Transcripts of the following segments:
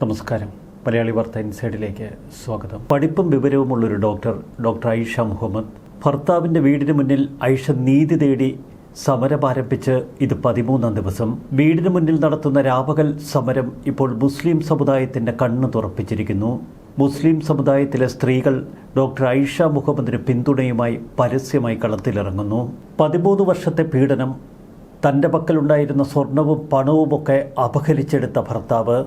നമസ്കാരം. മലയാളി വാർത്ത ഇൻസൈഡിലേക്ക് സ്വാഗതം. പഠിപ്പും വിവരവുമുള്ളൊരു ഡോക്ടർ ഐഷ മുഹമ്മദ്. ഭർത്താവിൻ്റെ വീടിന് മുന്നിൽ ഐഷ നീതി തേടി സമരം ആരംഭിച്ച് ഇത് 13ാം ദിവസം. വീടിന് മുന്നിൽ നടത്തുന്ന രാപകൽ സമരം ഇപ്പോൾ മുസ്ലിം സമുദായത്തിൻ്റെ കണ്ണ് തുറപ്പിച്ചിരിക്കുന്നു. മുസ്ലിം സമുദായത്തിലെ സ്ത്രീകൾ ഡോക്ടർ ഐഷ മുഹമ്മദിന് പിന്തുണയുമായി പരസ്യമായി കളത്തിലിറങ്ങുന്നു. 13 വർഷത്തെ പീഡനം, തൻ്റെ പക്കലുണ്ടായിരുന്ന സ്വർണവും പണവുമൊക്കെ അപഹരിച്ചെടുത്ത ഭർത്താവ്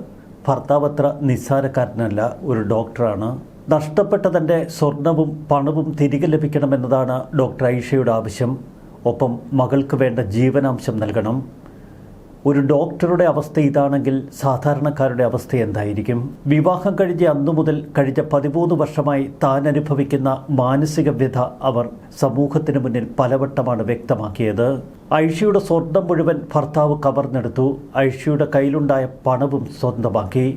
അത്ര നിസ്സാരക്കാരനല്ല, ഒരു ഡോക്ടറാണ്. നഷ്ടപ്പെട്ട തൻ്റെ സ്വർണവും പണവും തിരികെ ലഭിക്കണമെന്നതാണ് ഡോക്ടർ ഐഷയുടെ ആവശ്യം. ഒപ്പം മകൾക്ക് വേണ്ട ജീവനാംശം നൽകണം. ഒരു ഡോക്ടറുടെ അവസ്ഥ ഇതാണെങ്കിൽ സാധാരണക്കാരുടെ അവസ്ഥ എന്തായിരിക്കും? വിവാഹം കഴിഞ്ഞ അന്നു മുതൽ കഴിഞ്ഞ 13 വർഷമായി താൻ അനുഭവിക്കുന്ന മാനസിക വ്യഥ അവർ സമൂഹത്തിന് മുന്നിൽ പലവട്ടമാണ് വ്യക്തമാക്കിയത്. ഐഷയുടെ സ്വർണം മുഴുവൻ ഭർത്താവ് കവർന്നെടുത്തു. ഐഷയുടെ കയ്യിലുണ്ടായ പണവും സ്വന്തമാക്കി.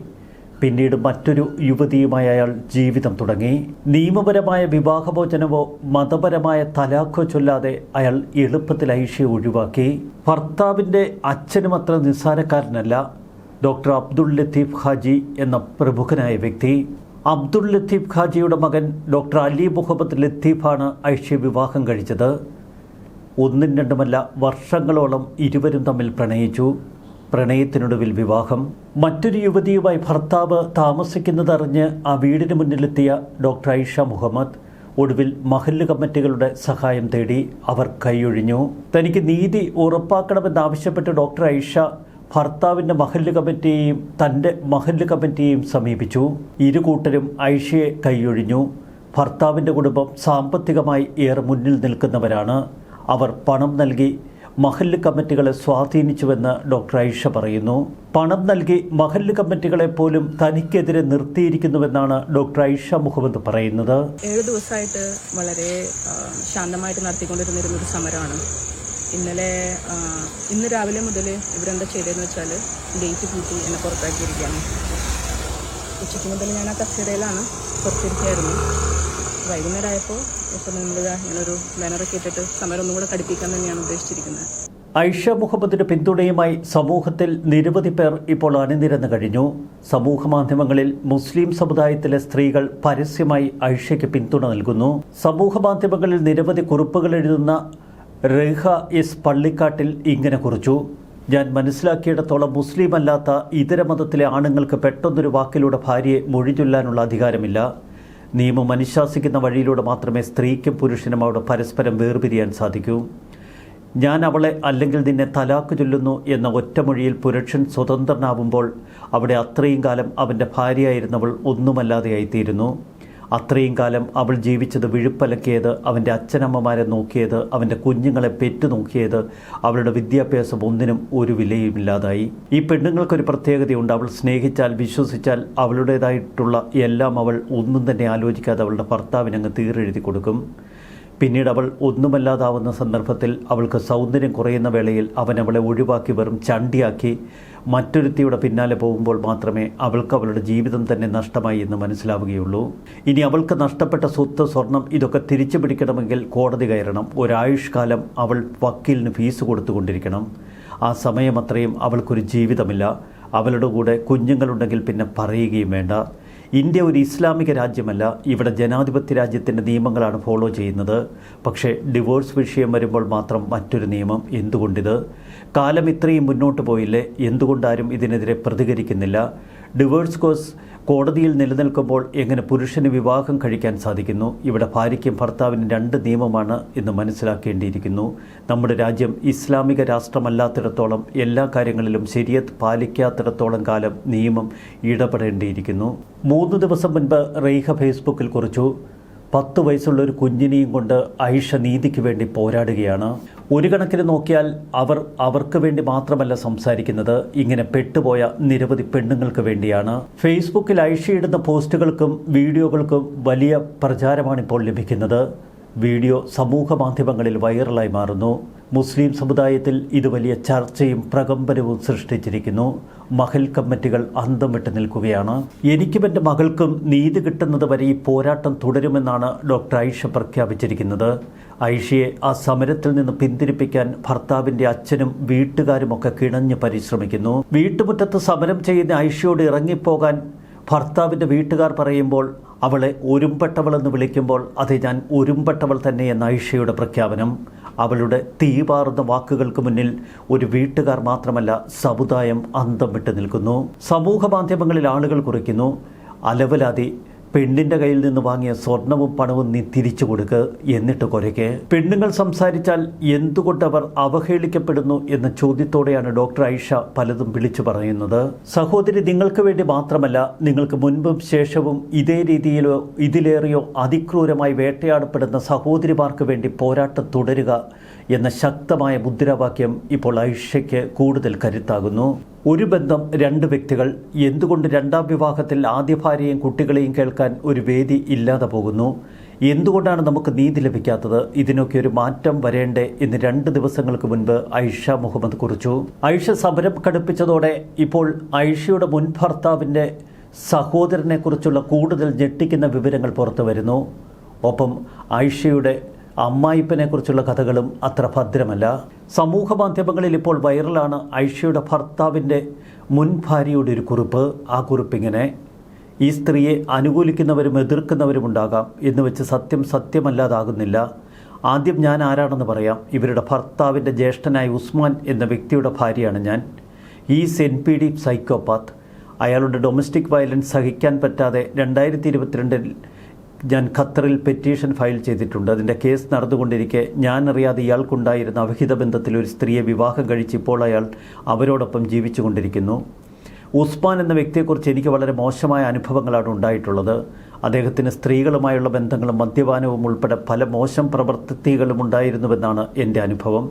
പിന്നീട് മറ്റൊരു യുവതിയുമായി അയാൾ ജീവിതം തുടങ്ങി. നിയമപരമായ വിവാഹമോചനമോ മതപരമായ തലാഖോ ചൊല്ലാതെ അയാൾ എളുപ്പത്തിൽ ഐഷയെ ഒഴിവാക്കി. ഭർത്താവിൻ്റെ അച്ഛനും അത്ര നിസ്സാരക്കാരനല്ല. ഡോക്ടർ അബ്ദുൾ ലത്തീഫ് ഹാജി എന്ന പ്രമുഖനായ വ്യക്തി. അബ്ദുൾ ലത്തീഫ് ഹാജിയുടെ മകൻ ഡോക്ടർ അലി മുഹമ്മദ് ലത്തീഫാണ് ഐഷയെ വിവാഹം കഴിച്ചത്. ഒന്നും രണ്ടുമല്ല, വർഷങ്ങളോളം ഇരുവരും തമ്മിൽ പ്രണയിച്ചു. പ്രണയത്തിനൊടുവിൽ വിവാഹം. മറ്റൊരു യുവതിയുമായി ഭർത്താവ് താമസിക്കുന്നതറിഞ്ഞ് ആ വീടിന് മുന്നിലെത്തിയ ഡോക്ടർ ഐഷ മുഹമ്മദ് ഒടുവിൽ മഹല്ല് കമ്മിറ്റികളുടെ സഹായം തേടി. അവർ കൈയൊഴിഞ്ഞു. തനിക്ക് നീതി ഉറപ്പാക്കണമെന്നാവശ്യപ്പെട്ട് ഡോക്ടർ ഐഷ ഭർത്താവിൻ്റെ മഹല്ല് കമ്മിറ്റിയെയും തൻ്റെ മഹല്ല് കമ്മിറ്റിയെയും സമീപിച്ചു. ഇരു കൂട്ടരും ഐഷയെ കൈയൊഴിഞ്ഞു. ഭർത്താവിൻ്റെ കുടുംബം സാമ്പത്തികമായി ഏറെ മുന്നിൽ നിൽക്കുന്നവരാണ്. അവർ പണം നൽകി മഹല്ല് കമ്മിറ്റികളെ സ്വാധീനിച്ചുവെന്ന് ഡോക്ടർ ഐഷ പറയുന്നു. പണം നൽകി മഹല്ല് കമ്മിറ്റികളെ പോലും തനിക്കെതിരെ നിർത്തിയിരിക്കുന്നുവെന്നാണ് ഡോക്ടർ ഐഷ മുഹമ്മദ് പറയുന്നത്. 7 ദിവസമായിട്ട് വളരെ ശാന്തമായിട്ട് നടത്തിക്കൊണ്ടിരുന്നൊരു സമരമാണ്. ഇന്ന് രാവിലെ മുതൽ ഇവരെന്താ ചെയ്തതെന്ന് വെച്ചാൽ ഗേറ്റ് പൂട്ടി എന്നെ പുറത്താക്കിയിരിക്കുകയാണ്. ഉച്ചയ്ക്ക് മുതൽ ഞാൻ ആ കസേരയിലാണ് പുറത്തിരിക്കുകയായിരുന്നു. വൈകുന്നേരമായപ്പോൾ ഇപ്പോൾ നമ്മൾ ഇങ്ങനൊരു ബാനറൊക്കെ ഇട്ടിട്ട് സമരം ഒന്നും കൂടെ കടുപ്പിക്കാൻ തന്നെയാണ് ഉദ്ദേശിച്ചിരിക്കുന്നത്. ഐഷ മുഹമ്മദിന്റെ പിന്തുണയുമായി സമൂഹത്തിൽ നിരവധി പേർ ഇപ്പോൾ അണിനിരന്നു കഴിഞ്ഞു. സമൂഹ മാധ്യമങ്ങളിൽ മുസ്ലിം സമുദായത്തിലെ സ്ത്രീകൾ പരസ്യമായി ഐഷയ്ക്ക് പിന്തുണ നൽകുന്നു. സമൂഹ മാധ്യമങ്ങളിൽ നിരവധി കുറിപ്പുകൾ എഴുതുന്ന റേഹ എസ് പള്ളിക്കാട്ടിൽ ഇങ്ങനെ കുറിച്ചു: ഞാൻ മനസ്സിലാക്കിയിടത്തോളം മുസ്ലിം അല്ലാത്ത ഇതര മതത്തിലെ ആണുങ്ങൾക്ക് പെട്ടെന്നൊരു വാക്കിലൂടെ ഭാര്യയെ മൊഴിചൊല്ലാനുള്ള അധികാരമില്ല. നിയമം അനുശാസിക്കുന്ന വഴിയിലൂടെ മാത്രമേ സ്ത്രീക്കും പുരുഷനും അവിടെ പരസ്പരം വേർപിരിയാൻ സാധിക്കൂ. ഞാൻ അവളെ അല്ലെങ്കിൽ നിന്നെ തലാക്ക് ചൊല്ലുന്നു എന്ന ഒറ്റമൊഴിയിൽ പുരുഷൻ സ്വതന്ത്രനാവുമ്പോൾ അവിടെ അത്രയും കാലം അവൻ്റെ ഭാര്യയായിരുന്നവൾ ഒന്നുമല്ലാതെയായിത്തീരുന്നു. അത്രയും കാലം അവൾ ജീവിച്ചത് വിഴുപ്പലക്കിയത്, അവൻ്റെ അച്ഛനമ്മമാരെ നോക്കിയത്, അവൻ്റെ കുഞ്ഞുങ്ങളെ പെറ്റു നോക്കിയത്, അവളുടെ വിദ്യാഭ്യാസം ഒന്നിനും ഒരു വിലയുമില്ലാതായി. ഈ പെണ്ണുങ്ങൾക്കൊരു പ്രത്യേകതയുണ്ട്. അവൾ സ്നേഹിച്ചാൽ, വിശ്വസിച്ചാൽ അവളുടേതായിട്ടുള്ള എല്ലാം അവൾ ഒന്നും തന്നെ ആലോചിക്കാതെ അവളുടെ ഭർത്താവിനങ്ങ് തീരെഴുതി കൊടുക്കും. പിന്നീട് അവൾ ഒന്നുമല്ലാതാവുന്ന സന്ദർഭത്തിൽ, അവൾക്ക് സൗന്ദര്യം കുറയുന്ന വേളയിൽ അവൻ അവളെ ഒഴിവാക്കി വെറും ചണ്ടിയാക്കി മറ്റൊരുത്തിയുടെ പിന്നാലെ പോകുമ്പോൾ മാത്രമേ അവൾക്ക് അവളുടെ ജീവിതം തന്നെ നഷ്ടമായി എന്ന് മനസ്സിലാവുകയുള്ളൂ. ഇനി അവൾക്ക് നഷ്ടപ്പെട്ട സ്വത്ത്, സ്വർണം ഇതൊക്കെ തിരിച്ചു പിടിക്കണമെങ്കിൽ കോടതി കയറണം. ഒരായുഷ്കാലം അവൾ വക്കീലിന് ഫീസ് കൊടുത്തുകൊണ്ടിരിക്കണം. ആ സമയം അത്രയും അവൾക്കൊരു ജീവിതമില്ല. അവളുടെ കൂടെ കുഞ്ഞുങ്ങളുണ്ടെങ്കിൽ പിന്നെ പറയുകയും വേണ്ട. ഇന്ത്യ ഒരു ഇസ്ലാമിക രാജ്യമല്ല. ഇവിടെ ജനാധിപത്യ രാജ്യത്തിൻ്റെ നിയമങ്ങളാണ് ഫോളോ ചെയ്യുന്നത്. പക്ഷേ ഡിവോഴ്സ് വിഷയം വരുമ്പോൾ മാത്രം മറ്റൊരു നിയമം. എന്തുകൊണ്ടിത്? കാലം ഇത്രയും മുന്നോട്ട് പോയില്ലേ? എന്തുകൊണ്ടാരും ഇതിനെതിരെ പ്രതികരിക്കുന്നില്ല? ഡിവോഴ്സ് കേസ് കോടതിയിൽ നിലനിൽക്കുമ്പോൾ എങ്ങനെ പുരുഷന് വിവാഹം കഴിക്കാൻ സാധിക്കുന്നു? ഇവിടെ ഭാര്യയ്ക്കും ഭർത്താവിനും 2 നിയമമാണ് എന്ന് മനസ്സിലാക്കേണ്ടിയിരിക്കുന്നു. നമ്മുടെ രാജ്യം ഇസ്ലാമിക രാഷ്ട്രമല്ലാത്തിടത്തോളം, എല്ലാ കാര്യങ്ങളിലും ശരിയത്ത് പാലിക്കാത്തിടത്തോളം കാലം നിയമം ഇടപെടേണ്ടിയിരിക്കുന്നു. 3 ദിവസം മുൻപ് റേഹ ഫേസ്ബുക്കിൽ കുറിച്ചു: 10 വയസ്സുള്ള ഒരു കുഞ്ഞിനെയും കൊണ്ട് ഐഷ നീതിക്ക് വേണ്ടി പോരാടുകയാണ്. ഒരു കണക്കിന് നോക്കിയാൽ അവർക്ക് വേണ്ടി മാത്രമല്ല സംസാരിക്കുന്നത്, ഇങ്ങനെ പെട്ടുപോയ നിരവധി പെണ്ണുങ്ങൾക്ക് വേണ്ടിയാണ്. ഫേസ്ബുക്കിൽ ഐഷയിടുന്ന പോസ്റ്റുകൾക്കും വീഡിയോകൾക്കും വലിയ പ്രചാരമാണിപ്പോൾ ലഭിക്കുന്നത്. വീഡിയോ സമൂഹ മാധ്യമങ്ങളിൽ വൈറലായി മാറുന്നു. മുസ്ലിം സമുദായത്തിൽ ഇത് വലിയ ചർച്ചയും പ്രകമ്പനവും സൃഷ്ടിച്ചിരിക്കുന്നു. മഹൽ കമ്മിറ്റികൾ അന്തം വിട്ട് നിൽക്കുകയാണ്. എനിക്കും എൻ്റെ മകൾക്കും നീതി കിട്ടുന്നത് വരെ ഈ പോരാട്ടം തുടരുമെന്നാണ് ഡോക്ടർ ഐഷ പ്രഖ്യാപിച്ചിരിക്കുന്നത്. ഐഷയെ ആ സമരത്തിൽ നിന്ന് പിന്തിരിപ്പിക്കാൻ ഭർത്താവിൻ്റെ അച്ഛനും വീട്ടുകാരുമൊക്കെ കിണഞ്ഞ് പരിശ്രമിക്കുന്നു. വീട്ടുമുറ്റത്ത് സമരം ചെയ്യുന്ന ഐഷയോട് ഇറങ്ങിപ്പോകാൻ ഭർത്താവിൻ്റെ വീട്ടുകാർ പറയുമ്പോൾ അവളെ ഒരുമ്പെട്ടവളെന്ന് വിളിക്കുമ്പോൾ അത് ഞാൻ ഒരുമ്പെട്ടവൾ തന്നെ എന്ന ഐഷയുടെ പ്രഖ്യാപനം. അവളുടെ തീപാറുന്ന വാക്കുകൾക്ക് മുന്നിൽ ഒരു വീട്ടുകാർ മാത്രമല്ല, സമുദായം അന്തം വിട്ട് നിൽക്കുന്നു. സമൂഹ മാധ്യമങ്ങളിൽ ആളുകൾ കുറിക്കുന്നു, അലവലാതി പെണ്ണിൻ്റെ കയ്യിൽ നിന്ന് വാങ്ങിയ സ്വർണവും പണവും നീ തിരിച്ചു കൊടുക്ക്, എന്നിട്ട് കുരയ്ക്ക്. പെണ്ണുങ്ങൾ സംസാരിച്ചാൽ എന്തുകൊണ്ടവർ അവഹേളിക്കപ്പെടുന്നു എന്ന ചോദ്യത്തോടെയാണ് ഡോക്ടർ ഐഷ പലതും വിളിച്ചു പറയുന്നത്. സഹോദരി, നിങ്ങൾക്ക് വേണ്ടി മാത്രമല്ല, നിങ്ങൾക്ക് മുൻപും ശേഷവും ഇതേ രീതിയിലോ ഇതിലേറെയോ അതിക്രൂരമായി വേട്ടയാടപ്പെടുന്ന സഹോദരിമാർക്ക് വേണ്ടി പോരാട്ടം തുടരുക എന്ന ശക്തമായ മുദ്രാവാക്യം ഇപ്പോൾ ഐഷയ്ക്ക് കൂടുതൽ കരുത്താകുന്നു. ഒരു ബന്ധം, രണ്ട് വ്യക്തികൾ, എന്തുകൊണ്ട് രണ്ടാം വിവാഹത്തിൽ ആദ്യ ഭാര്യയും കുട്ടികളെയും കേൾക്കാൻ ഒരു വേദി ഇല്ലാതെ പോകുന്നു? എന്തുകൊണ്ടാണ് നമുക്ക് നീതി ലഭിക്കാത്തത്? ഇതിനൊക്കെ ഒരു മാറ്റം വരേണ്ടേ എന്ന് 2 ദിവസങ്ങൾക്ക് മുൻപ് ഐഷ മുഹമ്മദ് കുറിച്ചു. ഐഷ സമരം കടുപ്പിച്ചതോടെ ഇപ്പോൾ ഐഷയുടെ മുൻ ഭർത്താവിൻ്റെ സഹോദരനെക്കുറിച്ചുള്ള കൂടുതൽ ഞെട്ടിക്കുന്ന വിവരങ്ങൾ പുറത്തു വരുന്നു. ഒപ്പം ഐഷയുടെ അമ്മായിപ്പനെക്കുറിച്ചുള്ള കഥകളും അത്ര ഭദ്രമല്ല. സമൂഹ മാധ്യമങ്ങളിൽ ഇപ്പോൾ വൈറലാണ് ഐഷയുടെ ഭർത്താവിൻ്റെ മുൻ ഭാര്യയുടെ ഒരു കുറിപ്പ്. ആ കുറിപ്പിങ്ങനെ: ഈ സ്ത്രീയെ അനുകൂലിക്കുന്നവരും എതിർക്കുന്നവരും ഉണ്ടാകാം എന്ന് വെച്ച് സത്യമല്ലാതാകുന്നില്ല. ആദ്യം ഞാൻ ആരാണെന്ന് പറയാം. ഇവരുടെ ഭർത്താവിൻ്റെ ജ്യേഷ്ഠനായ ഉസ്മാൻ എന്ന വ്യക്തിയുടെ ഭാര്യയാണ് ഞാൻ. Is NPD psychopath. അയാളുടെ ഡൊമസ്റ്റിക് വയലൻസ് സഹിക്കാൻ പറ്റാതെ 2022 ഞാൻ ഖത്തറിൽ പെറ്റീഷൻ ഫയൽ ചെയ്തിട്ടുണ്ട്. അതിൻ്റെ കേസ് നടന്നുകൊണ്ടിരിക്കെ ഞാനറിയാതെ ഇയാൾക്കുണ്ടായിരുന്ന അവിഹിത ബന്ധത്തിൽ ഒരു സ്ത്രീയെ വിവാഹം കഴിച്ച് ഇപ്പോൾ അയാൾ അവരോടൊപ്പം ജീവിച്ചു കൊണ്ടിരിക്കുന്നു. ഉസ്മാൻ എന്ന വ്യക്തിയെക്കുറിച്ച് എനിക്ക് വളരെ മോശമായ അനുഭവങ്ങളാണ് ഉണ്ടായിട്ടുള്ളത്. അദ്ദേഹത്തിന് സ്ത്രീകളുമായുള്ള ബന്ധങ്ങളും മദ്യപാനവും ഉൾപ്പെടെ പല മോശം പ്രവൃത്തികളും ഉണ്ടായിരുന്നുവെന്നാണ് എൻ്റെ അനുഭവം.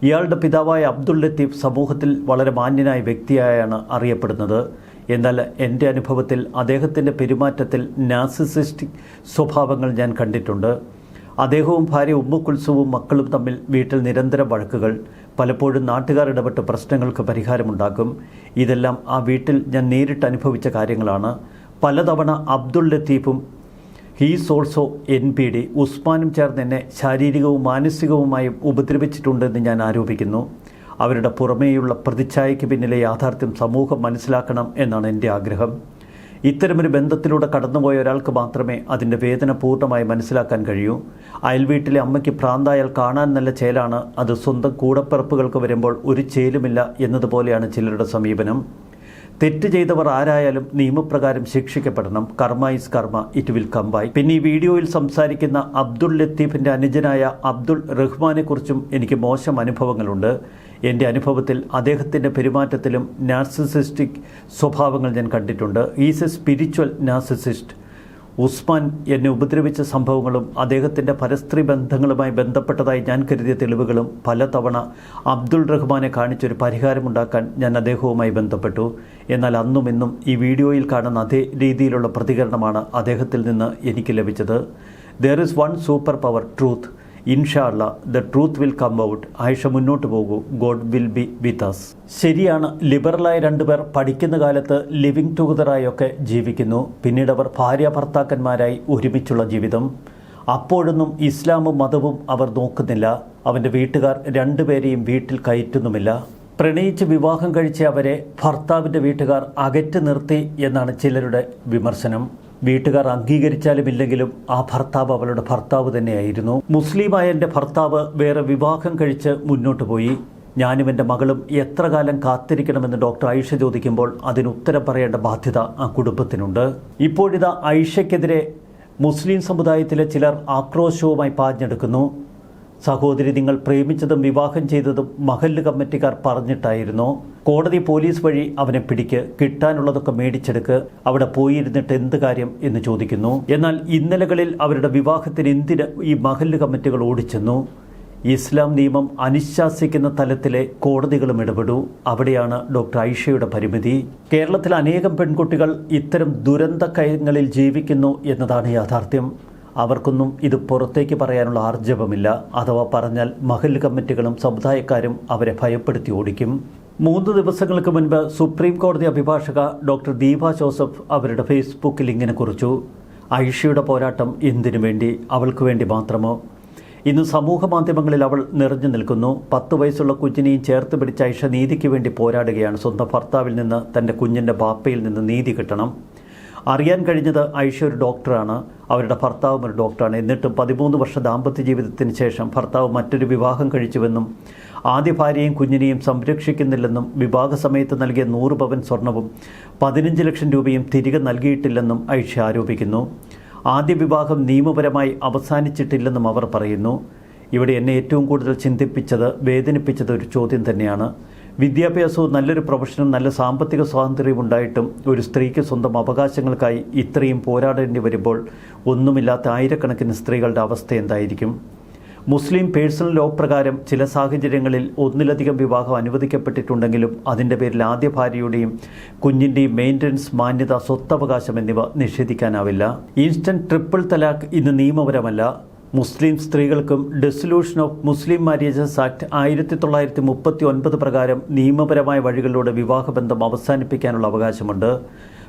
ഇയാളുടെ പിതാവായ അബ്ദുൾ ലത്തീഫ് സമൂഹത്തിൽ വളരെ മാന്യനായ വ്യക്തിയായാണ് അറിയപ്പെടുന്നത്. എന്നാൽ എൻ്റെ അനുഭവത്തിൽ അദ്ദേഹത്തിൻ്റെ പെരുമാറ്റത്തിൽ നാർസിസിസ്റ്റിക് സ്വഭാവങ്ങൾ ഞാൻ കണ്ടിട്ടുണ്ട്. അദ്ദേഹവും ഭാര്യ ഉമ്മു കുൽസുവും മക്കളും തമ്മിൽ വീട്ടിൽ നിരന്തരം വഴക്കുകൾ, പലപ്പോഴും നാട്ടുകാർ ഇടപെട്ട് പ്രശ്നങ്ങൾക്ക് പരിഹാരമുണ്ടാക്കും. ഇതെല്ലാം ആ വീട്ടിൽ ഞാൻ നേരിട്ട് അനുഭവിച്ച കാര്യങ്ങളാണ്. പലതവണ അബ്ദുൾ ലത്തീഫും ഹീസ് ഓൾസോ NPD ഉസ്മാനും ചേർന്ന് എന്നെ ശാരീരികവും മാനസികവുമായും ഉപദ്രവിച്ചിട്ടുണ്ടെന്ന് ഞാൻ ആരോപിക്കുന്നു. അവരുടെ പുറമേയുള്ള പ്രതിച്ഛായയ്ക്ക് പിന്നിലെ യാഥാർത്ഥ്യം സമൂഹം മനസ്സിലാക്കണം എന്നാണ് എൻ്റെ ആഗ്രഹം. ഇത്തരമൊരു ബന്ധത്തിലൂടെ കടന്നുപോയ ഒരാൾക്ക് മാത്രമേ അതിൻ്റെ വേദന പൂർണ്ണമായി മനസ്സിലാക്കാൻ കഴിയൂ. അയൽവീട്ടിലെ അമ്മയ്ക്ക് ഭ്രാന്തായാൽ കാണാൻ നല്ല ചേലാണ്, അത് സ്വന്തം കൂടപ്പിറപ്പുകൾക്ക് വരുമ്പോൾ ഒരു ചേലുമില്ല എന്നതുപോലെയാണ് ചിലരുടെ സമീപനം. തെറ്റ് ചെയ്തവർ ആരായാലും നിയമപ്രകാരം ശിക്ഷിക്കപ്പെടണം. കർമ്മ ഈസ് കർമ്മ, ഇറ്റ് വിൽ കം ബൈ. പിന്നെ ഈ വീഡിയോയിൽ സംസാരിക്കുന്ന അബ്ദുൾ ലത്തീഫിൻ്റെ അനുജനായ അബ്ദുൾ റഹ്മാനെക്കുറിച്ചും എനിക്ക് മോശം അനുഭവങ്ങളുണ്ട്. എൻ്റെ അനുഭവത്തിൽ അദ്ദേഹത്തിൻ്റെ പെരുമാറ്റത്തിലും നാർസിസിസ്റ്റിക് സ്വഭാവങ്ങൾ ഞാൻ കണ്ടിട്ടുണ്ട്. Is A spiritual narcissist. Usman എന്നെ ഉപദ്രവിച്ച സംഭവങ്ങളും അദ്ദേഹത്തിൻ്റെ പരസ്ത്രീ ബന്ധങ്ങളുമായി ബന്ധപ്പെട്ടതായി ഞാൻ കരുതിയ തെളിവുകളും പലതവണ അബ്ദുൾ റഹ്മാനെ കാണിച്ചൊരു പരിഹാരമുണ്ടാക്കാൻ ഞാൻ അദ്ദേഹവുമായി ബന്ധപ്പെട്ടു. എന്നാൽ അന്നും ഇന്നും ഈ വീഡിയോയിൽ കാണുന്ന അതേ രീതിയിലുള്ള പ്രതികരണമാണ് അദ്ദേഹത്തിൽ നിന്ന് എനിക്ക് ലഭിച്ചത്. There is one super power, truth. ഇൻഷാ അല്ലാ the truth will come out. Ayisha മുന്നോട്ട് പോകൂ, God will be with us. ശരിയാണ്, ലിബറലായ 2 പേർ പഠിക്കുന്ന കാലത്ത് ലിവിങ് ടുഗദറായൊക്കെ ജീവിക്കുന്നു. പിന്നീട് അവർ ഭാര്യ ഭർത്താക്കന്മാരായി ഒരുമിച്ചുള്ള ജീവിതം. അപ്പോഴൊന്നും ഇസ്ലാമും മതവും അവർ നോക്കുന്നില്ല. അവൻ്റെ വീട്ടുകാർ 2 പേരെയും വീട്ടിൽ കയറ്റുന്നുമില്ല. പ്രണയിച്ച് വിവാഹം കഴിച്ച അവരെ ഭർത്താവിൻ്റെ വീട്ടുകാർ അകറ്റി നിർത്തി എന്നാണ് ചിലരുടെ വിമർശനം. വീട്ടുകാർ അംഗീകരിച്ചാലും ഇല്ലെങ്കിലും ആ ഭർത്താവ് അവളുടെ ഭർത്താവ് തന്നെയായിരുന്നു. മുസ്ലിമായ എൻ്റെ ഭർത്താവ് വേറെ വിവാഹം കഴിച്ച് മുന്നോട്ട് പോയി. ഞാനും എൻ്റെ മകളും എത്ര കാലം കാത്തിരിക്കണമെന്ന് ഡോക്ടർ ഐഷ ചോദിക്കുമ്പോൾ അതിന് ഉത്തരം പറയേണ്ട ബാധ്യത ആ കുടുംബത്തിനുണ്ട്. ഇപ്പോഴിതാ ഐഷയ്ക്കെതിരെ മുസ്ലിം സമുദായത്തിലെ ചിലർ ആക്രോശവുമായി പാഞ്ഞെടുക്കുന്നു. സഹോദരി, നിങ്ങൾ പ്രേമിച്ചതും വിവാഹം ചെയ്തതും മഹല്ല് കമ്മിറ്റിക്കാർ പറഞ്ഞിട്ടായിരുന്നു. കോടതി പോലീസ് വഴി അവനെ പിടിക്ക്, കിട്ടാനുള്ളതൊക്കെ മേടിച്ചെടുക്ക്, അവിടെ പോയിരുന്നിട്ട് എന്ത് കാര്യം എന്ന് ചോദിക്കുന്നു. എന്നാൽ ഇന്നലകളിൽ അവരുടെ വിവാഹത്തിന് എന്തിന് ഈ മഹല്ല് കമ്മിറ്റികൾ ഓടിച്ചെന്നു? ഇസ്ലാം നിയമം അനുശാസിക്കുന്ന തലത്തിലെ കോടതികളും ഇടപെടൂ. അവിടെയാണ് ഡോക്ടർ ഐഷയുടെ പരിമിതി. കേരളത്തിൽ അനേകം പെൺകുട്ടികൾ ഇത്തരം ദുരന്തക്കയങ്ങളിൽ ജീവിക്കുന്നു എന്നതാണ് യാഥാർത്ഥ്യം. അവർക്കൊന്നും ഇത് പുറത്തേക്ക് പറയാനുള്ള ആർജവമില്ല. അഥവാ പറഞ്ഞാൽ മഹല്ല് കമ്മിറ്റികളും സമുദായക്കാരും അവരെ ഭയപ്പെടുത്തി ഓടിക്കും. 3 ദിവസങ്ങൾക്ക് മുൻപ് സുപ്രീം കോടതി അഭിഭാഷക ഡോക്ടർ ദീപ ജോസഫ് അവരുടെ ഫേസ്ബുക്കിൽ ഇങ്ങനെ കുറിച്ചു: ഐഷയുടെ പോരാട്ടം എന്തിനു വേണ്ടി? അവൾക്ക് വേണ്ടി മാത്രമോ? ഇന്ന് സമൂഹ മാധ്യമങ്ങളിൽ അവൾ നിറഞ്ഞു നിൽക്കുന്നു. 10 വയസ്സുള്ള കുഞ്ഞിനെയും ചേർത്ത് പിടിച്ച ഐഷ നീതിക്ക് വേണ്ടി പോരാടുകയാണ്. സ്വന്തം ഭർത്താവിൽ നിന്ന്, തൻ്റെ കുഞ്ഞിൻ്റെ ബാപ്പയിൽ നിന്ന് നീതി കിട്ടണം. അറിയാൻ കഴിഞ്ഞത് ഐഷ ഒരു ഡോക്ടറാണ്, അവരുടെ ഭർത്താവും ഒരു ഡോക്ടറാണ്. എന്നിട്ടും 13 വർഷ ദാമ്പത്യ ജീവിതത്തിന് ശേഷം ഭർത്താവ് മറ്റൊരു വിവാഹം കഴിച്ചുവെന്നും ആദ്യ ഭാര്യയും കുഞ്ഞിനെയും സംരക്ഷിക്കുന്നില്ലെന്നും വിവാഹ സമയത്ത് നൽകിയ 100 പവൻ സ്വർണവും 15 ലക്ഷം രൂപയും തിരികെ നൽകിയിട്ടില്ലെന്നും ഐഷ ആരോപിക്കുന്നു. ആദ്യ വിവാഹം നിയമപരമായി അവസാനിച്ചിട്ടില്ലെന്നും അവർ പറയുന്നു. ഇവിടെ എന്നെ ഏറ്റവും കൂടുതൽ ചിന്തിപ്പിച്ചത്, വേദനിപ്പിച്ചത് ഒരു ചോദ്യം തന്നെയാണ്. വിദ്യാഭ്യാസവും നല്ലൊരു പ്രൊഫഷനും നല്ല സാമ്പത്തിക സ്വാതന്ത്ര്യവും ഉണ്ടായിട്ടും ഒരു സ്ത്രീക്ക് സ്വന്തം അവകാശങ്ങൾക്കായി ഇത്രയും പോരാടേണ്ടി വരുമ്പോൾ ഒന്നുമില്ലാത്ത ആയിരക്കണക്കിന് സ്ത്രീകളുടെ അവസ്ഥ എന്തായിരിക്കും? മുസ്ലിം പേഴ്സണൽ ലോ പ്രകാരം ചില സാഹചര്യങ്ങളിൽ ഒന്നിലധികം വിവാഹം അനുവദിക്കപ്പെട്ടിട്ടുണ്ടെങ്കിലും അതിൻ്റെ പേരിൽ ആദ്യ ഭാര്യയുടെയും കുഞ്ഞിൻ്റെയും മെയിൻ്റനൻസ്, മാന്യത, സ്വത്തവകാശം എന്നിവ നിഷേധിക്കാനാവില്ല. ഇൻസ്റ്റന്റ് ട്രിപ്പിൾ തലാഖ് ഇന്ന് നിയമപരമല്ല. മുസ്ലിം സ്ത്രീകൾക്കും dissolution of Muslim marriages act 1939 പ്രകാരം നിയമപരമായ വഴികളിലൂടെ വിവാഹബന്ധം അവസാനിപ്പിക്കാനുള്ള അവകാശമുണ്ട്.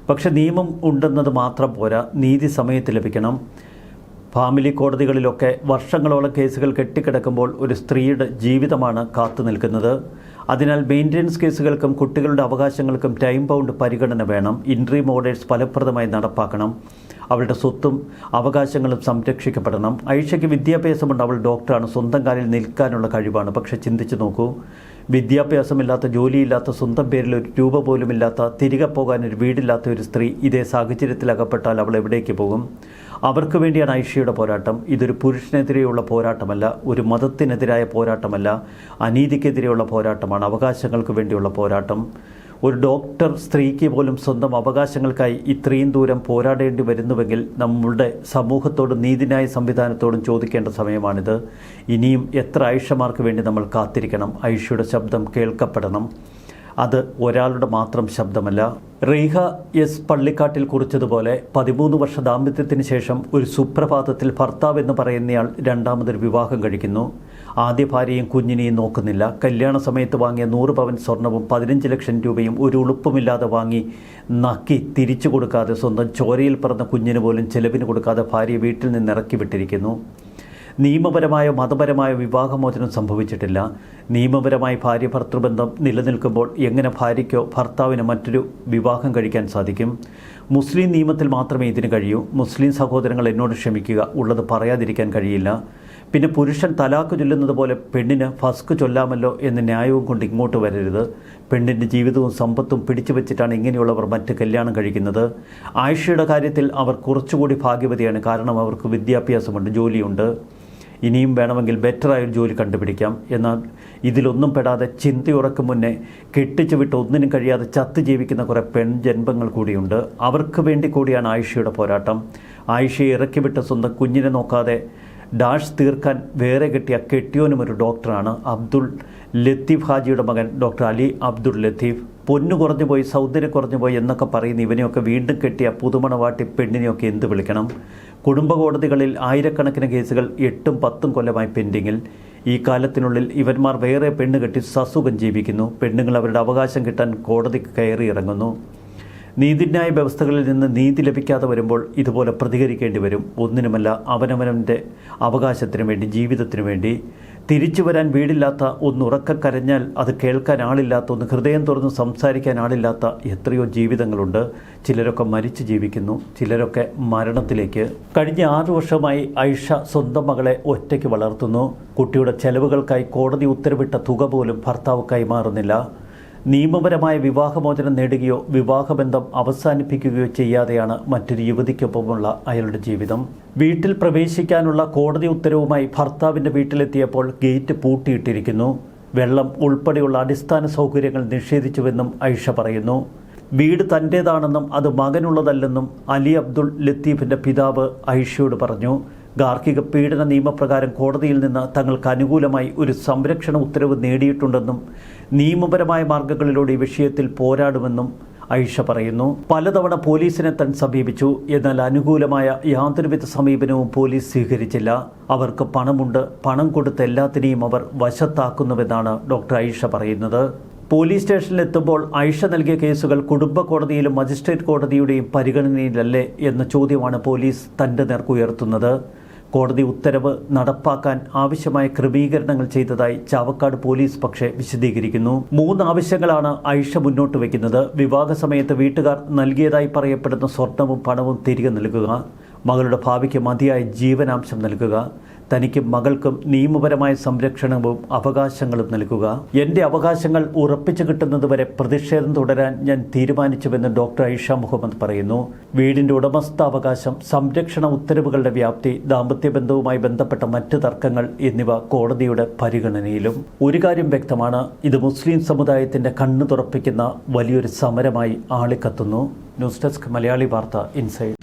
പക്ഷേ നിയമം ഉണ്ടെന്നത് മാത്രം പോരാ, നീതി സമയത്ത് ലഭിക്കണം. ഫാമിലി കോടതികളിലൊക്കെ വർഷങ്ങളോളം കേസുകൾ കെട്ടിക്കിടക്കുമ്പോൾ ഒരു സ്ത്രീയുടെ ജീവിതമാണ് കാത്തു നിൽക്കുന്നത്. അതിനാൽ മെയിൻ്റനൻസ് കേസുകൾക്കും കുട്ടികളുടെ അവകാശങ്ങൾക്കും ടൈം ബൗണ്ട് പരിഗണന വേണം. ഇൻട്രീം ഓർഡേഴ്സ് ഫലപ്രദമായി നടപ്പാക്കണം. അവളുടെ സ്വത്തും അവകാശങ്ങളും സംരക്ഷിക്കപ്പെടണം. ഐഷയ്ക്ക് വിദ്യാഭ്യാസമുണ്ട്, അവൾ ഡോക്ടറാണ്, സ്വന്തം കാലിൽ നിൽക്കാനുള്ള കഴിവാണ്. പക്ഷെ ചിന്തിച്ചു നോക്കൂ, വിദ്യാഭ്യാസമില്ലാത്ത, ജോലിയില്ലാത്ത, സ്വന്തം പേരിൽ ഒരു രൂപ പോലുമില്ലാത്ത, തിരികെ പോകാൻ ഒരു വീടില്ലാത്ത ഒരു സ്ത്രീ ഇതേ സാഹചര്യത്തിൽ അകപ്പെട്ടാൽ അവൾ എവിടേക്ക് പോകും? അവർക്ക് വേണ്ടിയാണ് ഐഷയുടെ പോരാട്ടം. ഇതൊരു പുരുഷനെതിരെയുള്ള പോരാട്ടമല്ല, ഒരു മതത്തിനെതിരായ പോരാട്ടമല്ല, അനീതിക്കെതിരെയുള്ള പോരാട്ടമാണ്, അവകാശങ്ങൾക്ക് വേണ്ടിയുള്ള പോരാട്ടം. ഒരു ഡോക്ടർ സ്ത്രീക്ക് പോലും സ്വന്തം അവകാശങ്ങൾക്കായി ഇത്രയും ദൂരം പോരാടേണ്ടി വരുന്നുവെങ്കിൽ നമ്മളുടെ സമൂഹത്തോടും നീതിന്യായ സംവിധാനത്തോടും ചോദിക്കേണ്ട സമയമാണിത്. ഇനിയും എത്ര ഐഷമാർക്ക് വേണ്ടി നമ്മൾ കാത്തിരിക്കണം? ഐഷയുടെ ശബ്ദം കേൾക്കപ്പെടണം. അത് ഒരാളുടെ മാത്രം ശബ്ദമല്ല. റീഹ എസ് പള്ളിക്കാട്ടിൽ കുറിച്ചതുപോലെ 13 വർഷ ദാമ്പത്യത്തിന് ശേഷം ഒരു സുപ്രഭാതത്തിൽ ഭർത്താവ് എന്ന് പറയുന്നയാൾ രണ്ടാമതൊരു വിവാഹം കഴിക്കുന്നു. ആദ്യ ഭാര്യയും കുഞ്ഞിനെയും നോക്കുന്നില്ല. കല്യാണ സമയത്ത് വാങ്ങിയ 100 പവൻ സ്വർണവും 15 ലക്ഷം രൂപയും ഒരു ഉളുപ്പുമില്ലാതെ വാങ്ങി നക്കി തിരിച്ചു കൊടുക്കാതെ, സ്വന്തം ചോരയിൽ പിറന്ന കുഞ്ഞിന് പോലും ചെലവിന് കൊടുക്കാതെ ഭാര്യയെ വീട്ടിൽ നിന്ന് ഇറക്കി വിട്ടിരിക്കുന്നു. നിയമപരമായോ മതപരമായോ വിവാഹമോചനം സംഭവിച്ചിട്ടില്ല. നിയമപരമായി ഭാര്യ ഭർത്തൃബന്ധം നിലനിൽക്കുമ്പോൾ എങ്ങനെ ഭാര്യയ്ക്കോ ഭർത്താവിനോ മറ്റൊരു വിവാഹം കഴിക്കാൻ സാധിക്കും? മുസ്ലിം നിയമത്തിൽ മാത്രമേ ഇതിന് കഴിയൂ. മുസ്ലിം സഹോദരങ്ങൾ എന്നോട് ക്ഷമിക്കുക, ഉള്ളത് പറയാതിരിക്കാൻ കഴിയില്ല. പിന്നെ പുരുഷൻ തലാക്ക് ചൊല്ലുന്നത് പോലെ പെണ്ണിന് ഫസ്ക് ചൊല്ലാമല്ലോ എന്ന ന്യായവും കൊണ്ട് ഇങ്ങോട്ട് വരരുത്. പെണ്ണിൻ്റെ ജീവിതവും സമ്പത്തും പിടിച്ചു വെച്ചിട്ടാണ് ഇങ്ങനെയുള്ളവർ മറ്റ് കല്യാണം കഴിക്കുന്നത്. ആയിഷയുടെ കാര്യത്തിൽ അവർ കുറച്ചുകൂടി ഭാഗ്യവതിയാണ്. കാരണം അവർക്ക് വിദ്യാഭ്യാസമുണ്ട്, ജോലിയുണ്ട്. ഇനിയും വേണമെങ്കിൽ ബെറ്ററായൊരു ജോലി കണ്ടുപിടിക്കാം. എന്നാൽ ഇതിലൊന്നും പെടാതെ ചിന്തയുറക്കും മുന്നേ കെട്ടിച്ചു വിട്ട് ഒന്നിനും കഴിയാതെ ചത്ത് ജീവിക്കുന്ന കുറേ പെൺജന്മങ്ങൾ കൂടിയുണ്ട്. അവർക്ക് വേണ്ടി കൂടിയാണ് ആയിഷയുടെ പോരാട്ടം. ആയിഷയെ ഇറക്കിവിട്ട് സ്വന്തം കുഞ്ഞിനെ നോക്കാതെ ഡാഷ് തീർക്കാൻ വേറെ കെട്ടിയ കെട്ടിയോനും ഒരു ഡോക്ടറാണ്. അബ്ദുൾ ലത്തീഫ് ഹാജിയുടെ മകൻ ഡോക്ടർ അലി അബ്ദുൾ ലത്തീഫ്. പൊന്നു കുറഞ്ഞുപോയി, സൗന്ദര്യം കുറഞ്ഞുപോയി എന്നൊക്കെ പറയുന്ന ഇവനെയൊക്കെ വീണ്ടും കെട്ടിയ പുതുമണവാട്ടി പെണ്ണിനെയൊക്കെ എന്ത് വിളിക്കണം? കുടുംബ കോടതികളിൽ ആയിരക്കണക്കിന് കേസുകൾ 8ഉം 10ഉം കൊല്ലമായി പെൻഡിങ്ങിൽ. ഈ കാലത്തിനുള്ളിൽ ഇവന്മാർ വേറെ പെണ്ണ് കെട്ടി സസുഖം ജീവിക്കുന്നു. പെണ്ണുങ്ങൾ അവരുടെ അവകാശം കിട്ടാൻ കോടതിക്ക് കയറി ഇറങ്ങുന്നു. നീതിന്യായ വ്യവസ്ഥകളിൽ നിന്ന് നീതി ലഭിക്കാതെ വരുമ്പോൾ ഇതുപോലെ പ്രതികരിക്കേണ്ടി വരും. ഒന്നിനുമല്ല, അവനവൻ്റെ അവകാശത്തിനു വേണ്ടി, ജീവിതത്തിനു വേണ്ടി. തിരിച്ചു വരാൻ വീടില്ലാത്ത, ഒന്ന് ഉറക്കം കരഞ്ഞാൽ അത് കേൾക്കാൻ ആളില്ലാത്ത, ഒന്ന് ഹൃദയം തുറന്ന് സംസാരിക്കാൻ ആളില്ലാത്ത എത്രയോ ജീവിതങ്ങളുണ്ട്. ചിലരൊക്കെ മരിച്ചു ജീവിക്കുന്നു, ചിലരൊക്കെ മരണത്തിലേക്ക്. കഴിഞ്ഞ 6 വർഷമായി ഐഷ സ്വന്തം മകളെ ഒറ്റയ്ക്ക് വളർത്തുന്നു. കുട്ടിയുടെ ചെലവുകൾക്കായി കോടതി ഉത്തരവിട്ട തുക പോലും ഭർത്താവ് കൈമാറുന്നില്ല. നിയമപരമായ വിവാഹമോചനം നേടുകയോ വിവാഹബന്ധം അവസാനിപ്പിക്കുകയോ ചെയ്യാതെയാണ് മറ്റൊരു യുവതിക്കൊപ്പമുള്ള അയാളുടെ ജീവിതം. വീട്ടിൽ പ്രവേശിക്കാനുള്ള കോടതി ഉത്തരവുമായി ഭർത്താവിൻ്റെ വീട്ടിലെത്തിയപ്പോൾ ഗേറ്റ് പൂട്ടിയിട്ടിരിക്കുന്നു. വെള്ളം ഉൾപ്പെടെയുള്ള അടിസ്ഥാന സൗകര്യങ്ങൾ നിഷേധിച്ചുവെന്നും ഐഷ പറയുന്നു. വീട് തൻ്റേതാണെന്നും അത് മകനുള്ളതല്ലെന്നും അലി അബ്ദുൾ ലത്തീഫിൻ്റെ പിതാവ് ഐഷയോട് പറഞ്ഞു. ഗാർഹിക പീഡന നിയമപ്രകാരം കോടതിയിൽ നിന്ന് തങ്ങൾക്ക് അനുകൂലമായി ഒരു സംരക്ഷണ ഉത്തരവ് നേടിയിട്ടുണ്ടെന്നും നിയമപരമായ മാർഗങ്ങളിലൂടെ ഈ വിഷയത്തിൽ പോരാടുമെന്നും ഐഷ പറയുന്നു. പലതവണ പോലീസിനെ താൻ സമീപിച്ചു. എന്നാൽ അനുകൂലമായ യാതൊരുവിധ സമീപനവും പോലീസ് സ്വീകരിച്ചില്ല. അവർക്ക് പണമുണ്ട്, പണം കൊടുത്ത് എല്ലാത്തിനെയും അവർ വശത്താക്കുന്നുവെന്നാണ് ഡോക്ടർ ഐഷ പറയുന്നത്. പോലീസ് സ്റ്റേഷനിലെത്തുമ്പോൾ ആയിഷ നൽകിയ കേസുകൾ കുടുംബ കോടതിയിലും മജിസ്ട്രേറ്റ് കോടതിയുടെയും പരിഗണനയിലല്ലേ എന്ന ചോദ്യമാണ് പോലീസ് തന്റെ നേർക്കുയർത്തുന്നത്. കോടതി ഉത്തരവ് നടപ്പാക്കാൻ ആവശ്യമായ ക്രമീകരണങ്ങൾ ചെയ്തതായി ചാവക്കാട് പോലീസ് പക്ഷേ വിശദീകരിക്കുന്നു. 3 ആവശ്യങ്ങളാണ് ആയിഷ മുന്നോട്ട് വയ്ക്കുന്നത്. വിവാഹ സമയത്ത് വീട്ടുകാർ നൽകിയതായി പറയപ്പെടുന്ന സ്വർണവും പണവും തിരികെ നൽകുക, മകളുടെ ഭാവിക്ക് മതിയായ ജീവനാംശം നൽകുക, തനിക്കും മകൾക്കും നിയമപരമായ സംരക്ഷണവും അവകാശങ്ങളും നൽകുക. എൻ്റെ അവകാശങ്ങൾ ഉറപ്പിച്ചു കിട്ടുന്നതുവരെ പ്രതിഷേധം തുടരാൻ ഞാൻ തീരുമാനിച്ചുവെന്ന് ഡോക്ടർ ആയിഷ മുഹമ്മദ് പറയുന്നു. വീടിൻ്റെ ഉടമസ്ഥാവകാശം, സംരക്ഷണ ഉത്തരവുകളുടെ വ്യാപ്തി, ദാമ്പത്യബന്ധവുമായി ബന്ധപ്പെട്ട മറ്റ് തർക്കങ്ങൾ എന്നിവ കോടതിയുടെ പരിഗണനയിലും. ഒരു കാര്യം വ്യക്തമാണ്, ഇത് മുസ്ലിം സമുദായത്തിൻ്റെ കണ്ണു തുറപ്പിക്കുന്ന വലിയൊരു സമരമായി ആളിക്കത്തുന്നു. ന്യൂസ് ഡെസ്ക് മലയാളി വാർത്ത ഇൻസൈഡ്.